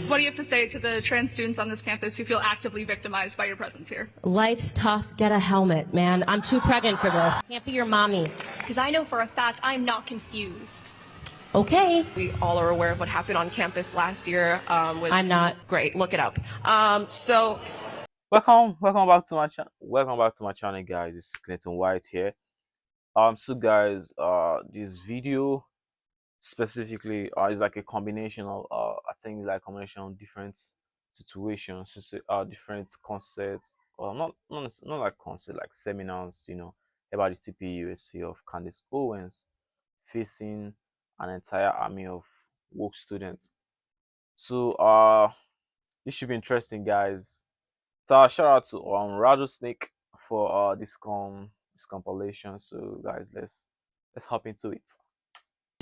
What do you have to say to the trans students on this campus who feel actively victimized by your presence here? Life's tough. Get a helmet, man. I'm too pregnant for this. Can't be your mommy. Because I know for a fact I'm not confused. Okay. We all are aware of what happened on campus last year. I'm not. Great, look it up. Welcome back to my channel. Welcome back to my channel, guys. It's Clinton White here. So guys, this video specifically is like a combination of I think like a combination of different situations, different concepts, or not like concepts, like seminars, you know, about the CPUSC of Candace Owens facing an entire army of woke students. So this should be interesting, guys. So shout out to Rattlesnake for this compilation. So guys, let's hop into it.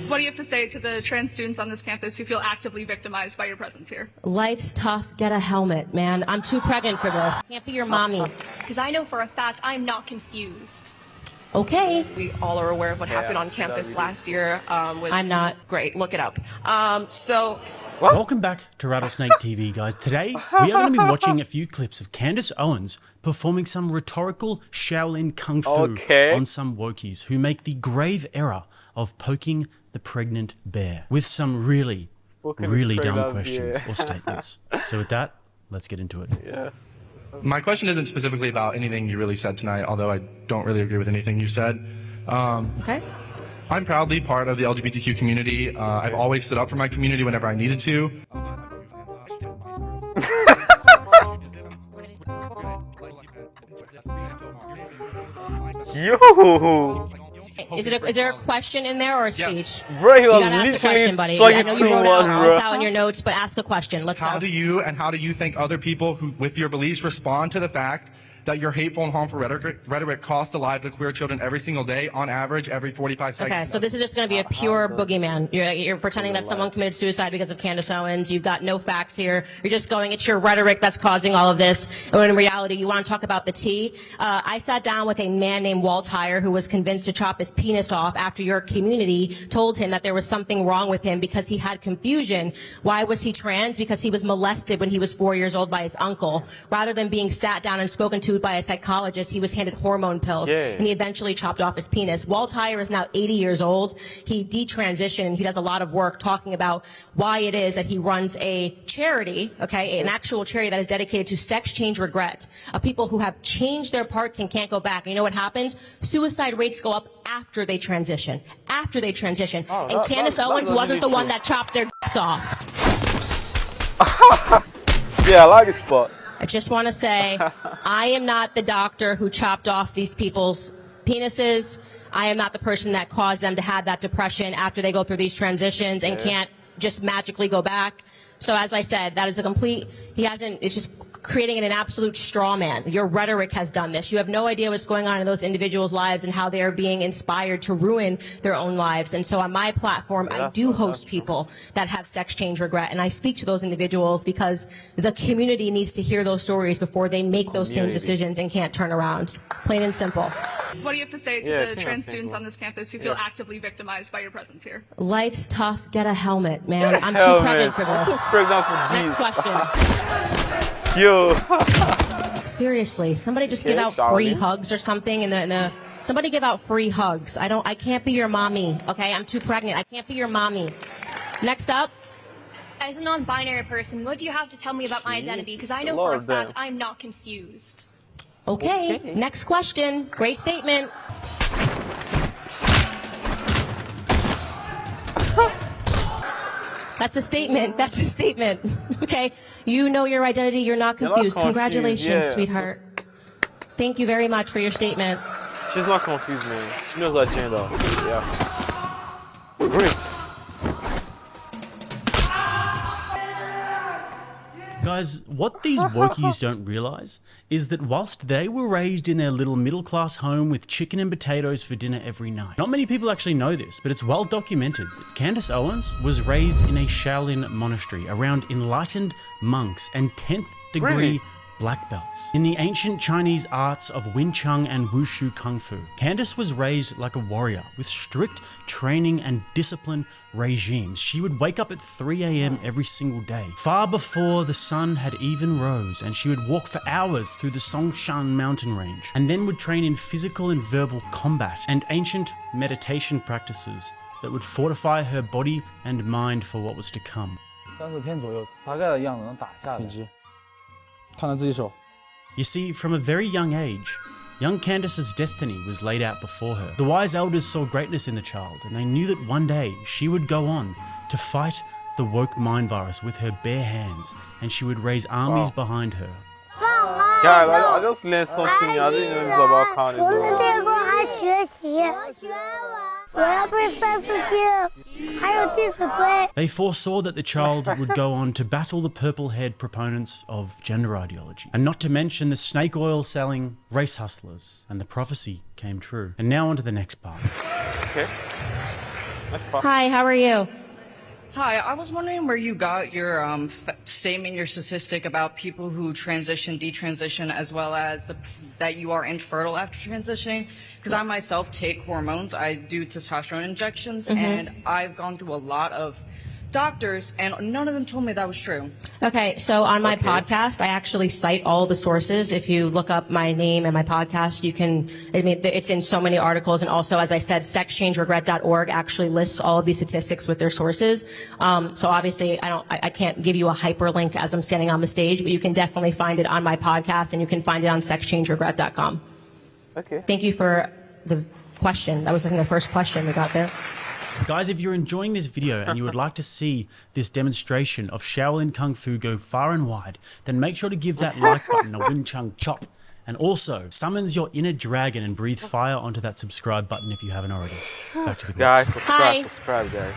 What do you have to say to the trans students on this campus who feel actively victimized by your presence here? Life's tough. Get a helmet, man. I'm too pregnant for this. Can't be your mommy. Because I know for a fact I'm not confused. Okay. We all are aware of what happened on campus last year. I'm not. Great, look it up. Welcome back to Rattlesnake TV, guys. Today, we are going to be watching a few clips of Candace Owens performing some rhetorical Shaolin Kung Fu on some wokies who make the grave error of poking the pregnant bear with some really dumb questions or statements. So with that, let's get into it. Yeah. My question isn't specifically about anything you really said tonight, although I don't really agree with anything you said. Okay. I'm proudly part of the LGBTQ community. I've always stood up for my community whenever I needed to. Yo! Is there a question in there or a speech? Yes. Bro, he was You gotta ask a question, buddy. literally I know you wrote talking all this out in your notes, but ask a question. Let's go. How do you think other people who, with your beliefs, respond to the fact that your hateful and harmful rhetoric costs the lives of queer children every single day, on average, every 45 seconds? Okay, so this is just going to be a pure boogeyman. You're pretending that someone committed suicide because of Candace Owens. You've got no facts here. You're just going, it's your rhetoric that's causing all of this. When in reality, you want to talk about the tea. I sat down with a man named Walt Heyer who was convinced to chop his penis off after your community told him that there was something wrong with him because he had confusion. Why was he trans? Because he was molested when he was 4 years old by his uncle. Rather than being sat down and spoken to by a psychologist, he was handed hormone pills, and he eventually chopped off his penis. Walt Heyer is now 80 years old. He detransitioned, and he does a lot of work talking about why it is that he runs a charity, okay, an actual charity that is dedicated to sex change regret, of people who have changed their parts and can't go back. And you know what happens? Suicide rates go up after they transition. After they transition. And Candace Owens wasn't the one that chopped their dicks off. Yeah, I like this spot. I just want to say, I am not the doctor who chopped off these people's penises. I am not the person that caused them to have that depression after they go through these transitions and can't just magically go back. So as I said, that is a complete, it's just creating an absolute straw man. Your rhetoric has done this. You have no idea what's going on in those individuals' lives and how they are being inspired to ruin their own lives. And so on my platform, I do host people that have sex change regret, and I speak to those individuals because the community needs to hear those stories before they make those same decisions and can't turn around. Plain and simple. What do you have to say to the trans students on this campus who feel actively victimized by your presence here? Life's tough. Get a helmet, man. I'm too pregnant for this. Next question. Yo. Seriously, somebody just give out free hugs or something somebody give out free hugs. I can't be your mommy, okay? I'm too pregnant. I can't be your mommy. Next up. As a non-binary person, what do you have to tell me about my identity? Because I know for a fact I'm not confused. Okay. Next question. Great statement. That's a statement. That's a statement. Okay? You know your identity. You're not confused. Congratulations, sweetheart. Thank you very much for your statement. She's not confused, man. She knows her gender. Yeah. Great. Guys, what these wokies don't realize is that whilst they were raised in their little middle-class home with chicken and potatoes for dinner every night, not many people actually know this, but it's well documented that Candace Owens was raised in a Shaolin monastery around enlightened monks and 10th degree black belts in the ancient Chinese arts of Wing Chun and Wushu Kung Fu. Candace was raised like a warrior with strict training and discipline regimes. She would wake up at 3 a.m. every single day, far before the sun had even rose, and she would walk for hours through the Songshan mountain range, and then would train in physical and verbal combat and ancient meditation practices that would fortify her body and mind for what was to come. 30片左右，大概的样子能打下来。看到自己手。You see, from a very young age, young Candace's destiny was laid out before her. The wise elders saw greatness in the child, and they knew that one day she would go on to fight the woke mind virus with her bare hands, and she would raise armies behind her. Guys, I just learned something. I didn't know this about Candace. They foresaw that the child would go on to battle the purple-haired proponents of gender ideology, and not to mention the snake oil selling race hustlers, and the prophecy came true. And now on to the next part. Okay. Next part. Hi, how are you? Hi, I was wondering where you got your statement, your statistic about people who transition, detransition, as well as that you are infertile after transitioning. Because I myself take hormones. I do testosterone injections, and I've gone through a lot of doctors, and none of them told me that was true. Okay, so on my podcast, I actually cite all the sources. If you look up my name and my podcast, you can, I mean, it's in so many articles. And also, as I said, sexchangeregret.org actually lists all of these statistics with their sources. So obviously, I can't give you a hyperlink as I'm standing on the stage, but you can definitely find it on my podcast, and you can find it on sexchangeregret.com. Okay. Thank you for the question. That was, I think, the first question we got there. Guys, if you're enjoying this video and you would like to see this demonstration of Shaolin Kung Fu go far and wide, then make sure to give that like button a Wing Chun chop. And also, summons your inner dragon and breathe fire onto that subscribe button if you haven't already. Back to the guys, clips. subscribe, guys.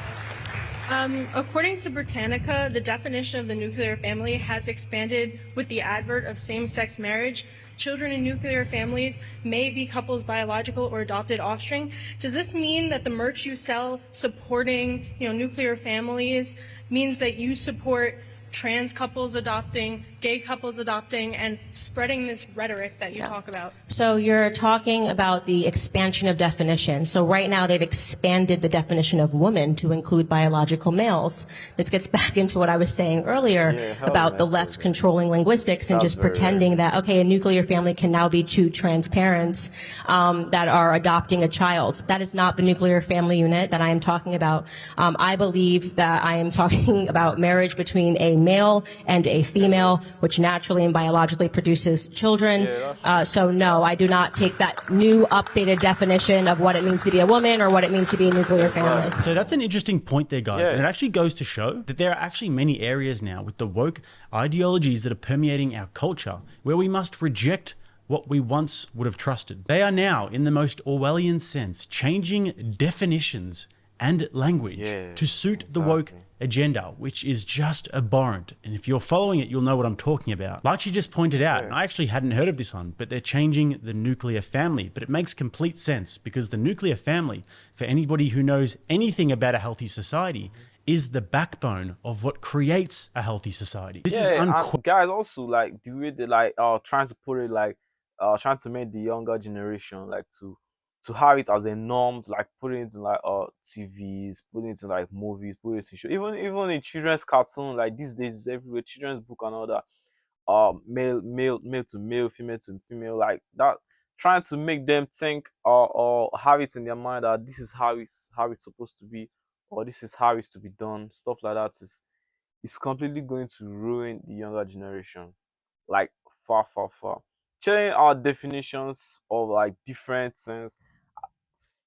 According to Britannica, the definition of the nuclear family has expanded with the advert of same-sex marriage. Children in nuclear families may be couples' biological or adopted offspring. Does this mean that the merch you sell supporting, nuclear families means that you support trans couples adopting, gay couples adopting, and spreading this rhetoric that you talk about? So you're talking about the expansion of definition. So right now they've expanded the definition of woman to include biological males. This gets back into what I was saying earlier about the left controlling linguistics and just pretending that, okay, a nuclear family can now be two trans parents that are adopting a child. That is not the nuclear family unit that I am talking about. I believe that I am talking about marriage between a male and a female, which naturally and biologically produces children. So no, I do not take that new updated definition of what it means to be a woman or what it means to be a nuclear family. So that's an interesting point there, guys. And it actually goes to show that there are actually many areas now with the woke ideologies that are permeating our culture where we must reject what we once would have trusted. They are now, in the most Orwellian sense, changing definitions and language to suit the woke agenda, which is just abhorrent. And if you're following it, you'll know what I'm talking about. Like she just pointed out, and I actually hadn't heard of this one, but they're changing the nuclear family. But it makes complete sense because the nuclear family, for anybody who knows anything about a healthy society, is the backbone of what creates a healthy society. This is guys, also like the way they trying to put it trying to make the younger generation to have it as a norm, like put it into TVs, put it into like movies, put it into show. Even in children's cartoon, like these days is everywhere, children's book and all that. Male to male, female to female, like that, trying to make them think or have it in their mind that this is how it's supposed to be, or this is how it's to be done. Stuff like that is completely going to ruin the younger generation, like far. Changing our definitions of like different things.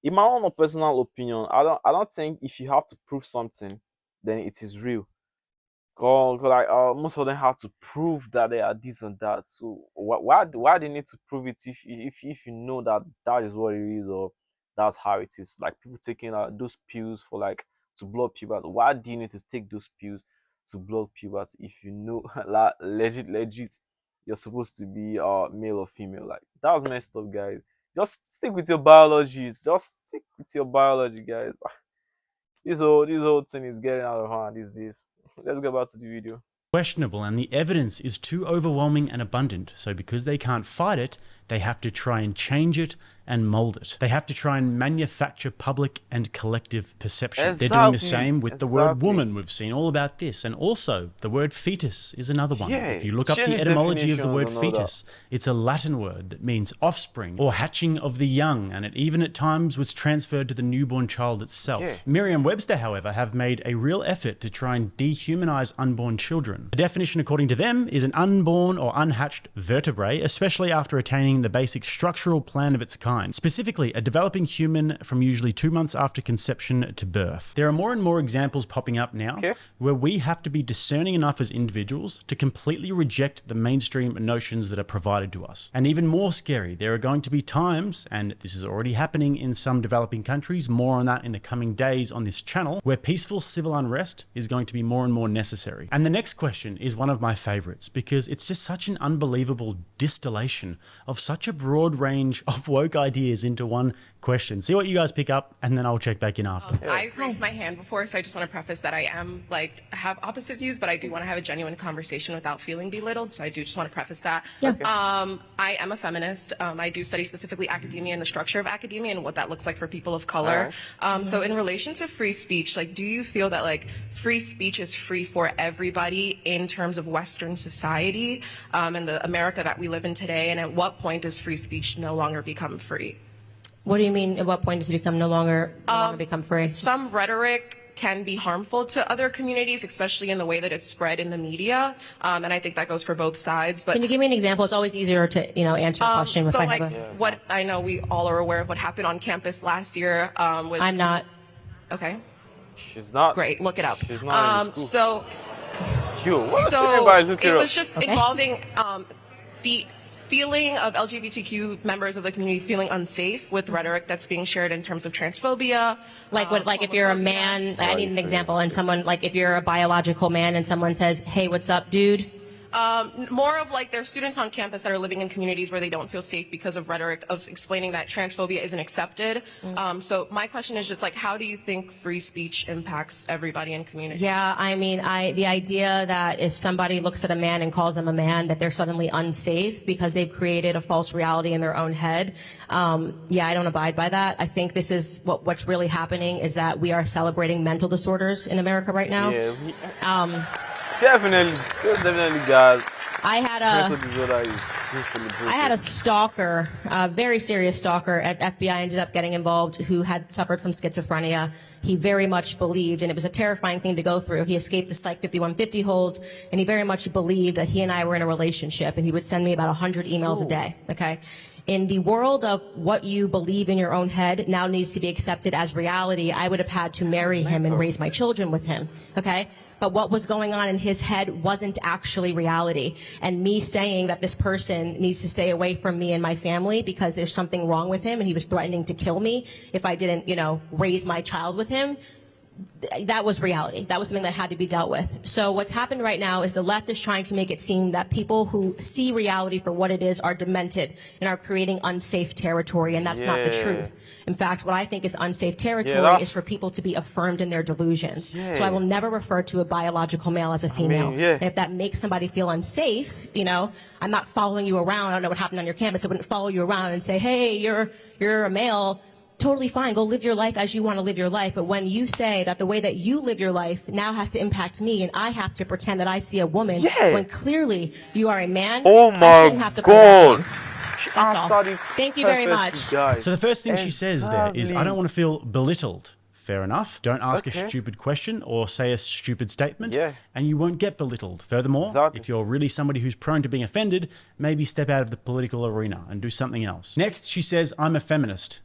In my own personal opinion, I don't think if you have to prove something, then it is real. Cause most of them have to prove that they are this and that. So why do they need to prove it if you know that is what it is, or that's how it is? Like people taking those pills for to block puberty. Why do you need to take those pills to block puberty if you know like legit you're supposed to be male or female? Like that was messed up, guys. Just stick with your biology. Just stick with your biology, guys. This whole thing is getting out of hand these days. Let's go back to the video. questionable, and the evidence is too overwhelming and abundant. So because they can't fight it, they have to try and change it and mold it. They have to try and manufacture public and collective perception. Exactly. They're doing the same with the word woman. We've seen all about this. And also, the word fetus is another one. Yeah, if you look up the etymology of the word fetus, it's a Latin word that means offspring or hatching of the young, and it even at times was transferred to the newborn child itself. Yeah. Merriam-Webster, however, have made a real effort to try and dehumanize unborn children. The definition, according to them, is an unborn or unhatched vertebrae, especially after attaining the basic structural plan of its kind. Specifically, a developing human from usually 2 months after conception to birth. There are more and more examples popping up now where we have to be discerning enough as individuals to completely reject the mainstream notions that are provided to us. And even more scary, there are going to be times, and this is already happening in some developing countries, more on that in the coming days on this channel, where peaceful civil unrest is going to be more and more necessary. And the next question is one of my favorites because it's just such an unbelievable distillation of such a broad range of woke ideas into one question. See what you guys pick up, and then I'll check back in after. I've raised my hand before, so I just want to preface that I am have opposite views, but I do want to have a genuine conversation without feeling belittled. So I do just want to preface that. Yeah. I am a feminist. I do study specifically academia and the structure of academia and what that looks like for people of color. So in relation to free speech, do you feel that free speech is free for everybody in terms of Western society and the America that we live in today? And at what point does free speech no longer become free? What do you mean, at what point does it become no longer become free? Some rhetoric can be harmful to other communities, especially in the way that it's spread in the media. And I think that goes for both sides. But can you give me an example? It's always easier to, answer a question. So what I know we all are aware of what happened on campus last year. I'm not. Okay. She's not. Great. Look it up. She's not in school. It was just involving the feeling of LGBTQ members of the community feeling unsafe with rhetoric that's being shared in terms of transphobia. If you're a man, I need an example, and someone, if you're a biological man and someone says, hey, what's up, dude? More of there's students on campus that are living in communities where they don't feel safe because of rhetoric of explaining that transphobia isn't accepted. So my question is just how do you think free speech impacts everybody in community? Yeah, the idea that if somebody looks at a man and calls them a man, that they're suddenly unsafe because they've created a false reality in their own head. I don't abide by that. I think this is what's really happening is that we are celebrating mental disorders in America right now. Yeah, Definitely, guys. I had a stalker, a very serious stalker at FBI ended up getting involved who had suffered from schizophrenia. He very much believed, and it was a terrifying thing to go through. He escaped the Psych 5150 hold, and he very much believed that he and I were in a relationship, and he would send me about 100 emails a day, okay? In the world of what you believe in your own head now needs to be accepted as reality, I would have had to marry him and raise my children with him, okay? But what was going on in his head wasn't actually reality. And me saying that this person needs to stay away from me and my family because there's something wrong with him and he was threatening to kill me if I didn't, raise my child with him, that was reality. That was something that had to be dealt with. So what's happened right now is the left is trying to make it seem that people who see reality for what it is are demented and are creating unsafe territory, and that's not the truth. In fact, what I think is unsafe territory is for people to be affirmed in their delusions. So I will never refer to a biological male as a female. And if that makes somebody feel unsafe, I'm not following you around. I don't know what happened on your campus. I wouldn't follow you around and say, hey, you're a male. Totally fine. Go live your life as you want to live your life. But when you say that the way that you live your life now has to impact me and I have to pretend that I see a woman when clearly you are a man, oh my God. Thank you very much. So the first thing she says there is, I don't want to feel belittled. Fair enough. Don't ask a stupid question or say a stupid statement, and you won't get belittled. Furthermore, if you're really somebody who's prone to being offended, maybe step out of the political arena and do something else. Next, she says, I'm a feminist.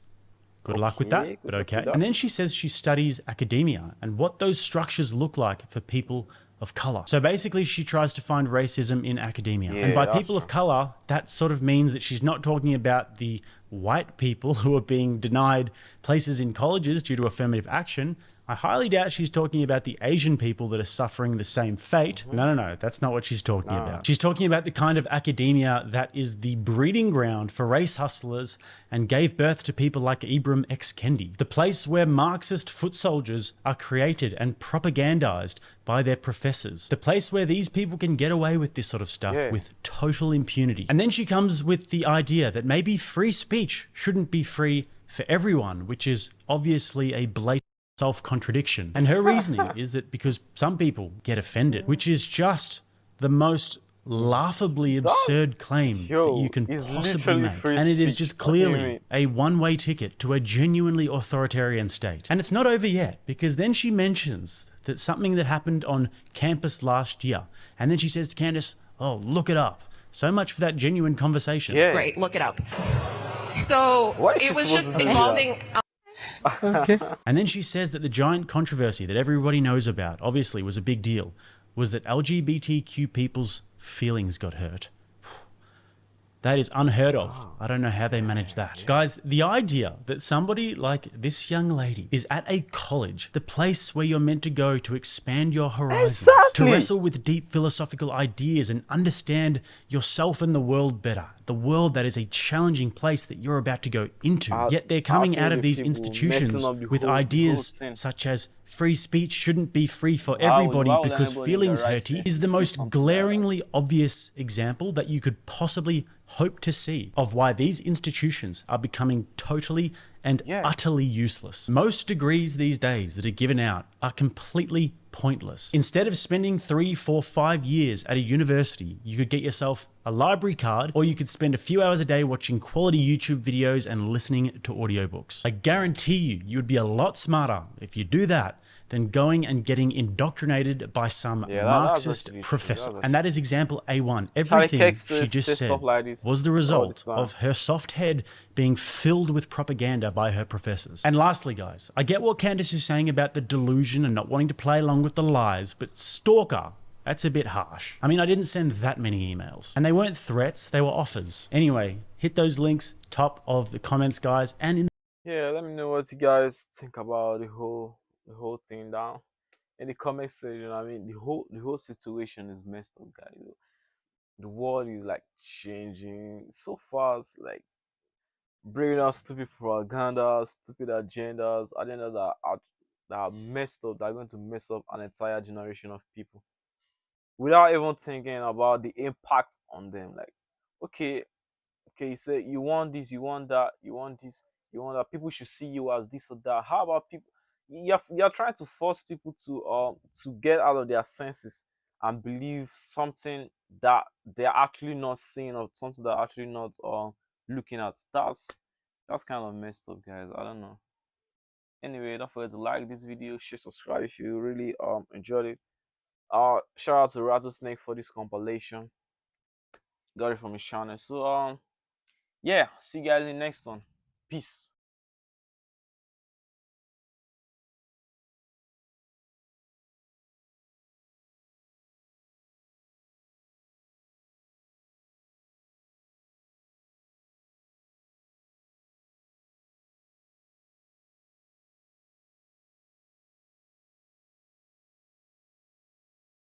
Good luck with that, but okay. And then she says she studies academia and what those structures look like for people of color. So basically she tries to find racism in academia. And by people of color, that sort of means that she's not talking about the white people who are being denied places in colleges due to affirmative action. I highly doubt she's talking about the Asian people that are suffering the same fate. No, that's not what she's talking about. She's talking about the kind of academia that is the breeding ground for race hustlers and gave birth to people like Ibram X. Kendi. The place where Marxist foot soldiers are created and propagandized by their professors. The place where these people can get away with this sort of stuff with total impunity. And then she comes with the idea that maybe free speech shouldn't be free for everyone, which is obviously a blatant self-contradiction. And her reasoning is that because some people get offended, which is just the most laughably absurd claim that you can possibly make. And it is just clearly a one-way ticket to a genuinely authoritarian state. And it's not over yet, because then she mentions that something that happened on campus last year. And then she says to Candace, oh, look it up. So much for that genuine conversation. Great, look it up. So it was just involving... And then she says that the giant controversy that everybody knows about, obviously was a big deal, was that LGBTQ people's feelings got hurt. That is unheard of. I don't know how they managed that. Guys, the idea that somebody like this young lady is at a college, the place where you're meant to go to expand your horizons, to wrestle with deep philosophical ideas and understand yourself and the world better, the world that is a challenging place that you're about to go into. Yet they're coming out of these institutions with ideas such as free speech shouldn't be free for everybody because feelings hurty is the most glaringly obvious example that you could possibly hope to see of why these institutions are becoming totally and utterly useless. Most degrees these days that are given out are completely pointless. Instead of spending 3, 4, 5 years at a university, you could get yourself a library card, or you could spend a few hours a day watching quality YouTube videos and listening to audiobooks. I guarantee you would be a lot smarter if you do that than going and getting indoctrinated by some Marxist professor. And that is example A1. Everything she just said was the result of her soft head being filled with propaganda by her professors. And lastly, guys, I get what Candace is saying about the delusion and not wanting to play along with the lies, but stalker, that's a bit harsh. I mean, I didn't send that many emails. And they weren't threats, they were offers. Anyway, hit those links top of the comments, guys, and in let me know what you guys think about the whole thing down in the comment section. I mean, the whole situation is messed up, guys. The world is like changing so fast, like bringing out stupid propaganda, stupid agendas that are messed up, that are going to mess up an entire generation of people without even thinking about the impact on them. Like, okay, you say you want this, you want that, you want this, you want that. People should see you as this or that. How about people? You're trying to force people to get out of their senses and believe something that they're actually not seeing, or something they're actually not looking at. That's kind of messed up, guys. I don't know. Anyway, don't forget to like this video, share, subscribe if you really enjoyed it. Shout out to Rattlesnake for this compilation. Got it from his channel. So yeah, see you guys in the next one. Peace.